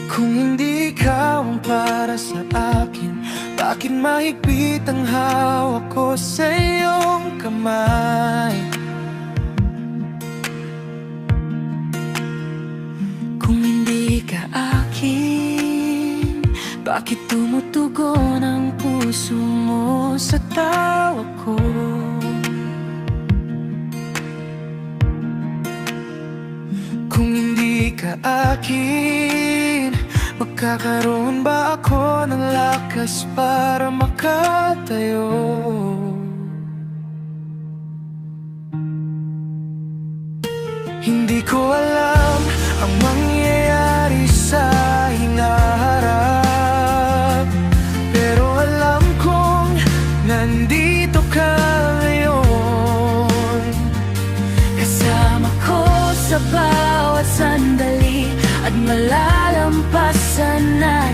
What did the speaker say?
Kung hindi ikaw ang para sa akin, bakit mahigpit ang hawak ko sa iyong kamay? Kung hindi ka akin, bakit tumutugon ang puso mo sa tawa ko? Kung hindi ka akin, magkakaroon ba ako ng lakas para makatayo? Hindi ko alam ang mangyayari sa hinaharap, pero alam kong nandito ka ngayon. Kasama ko sa bawat sandali at malalampasan na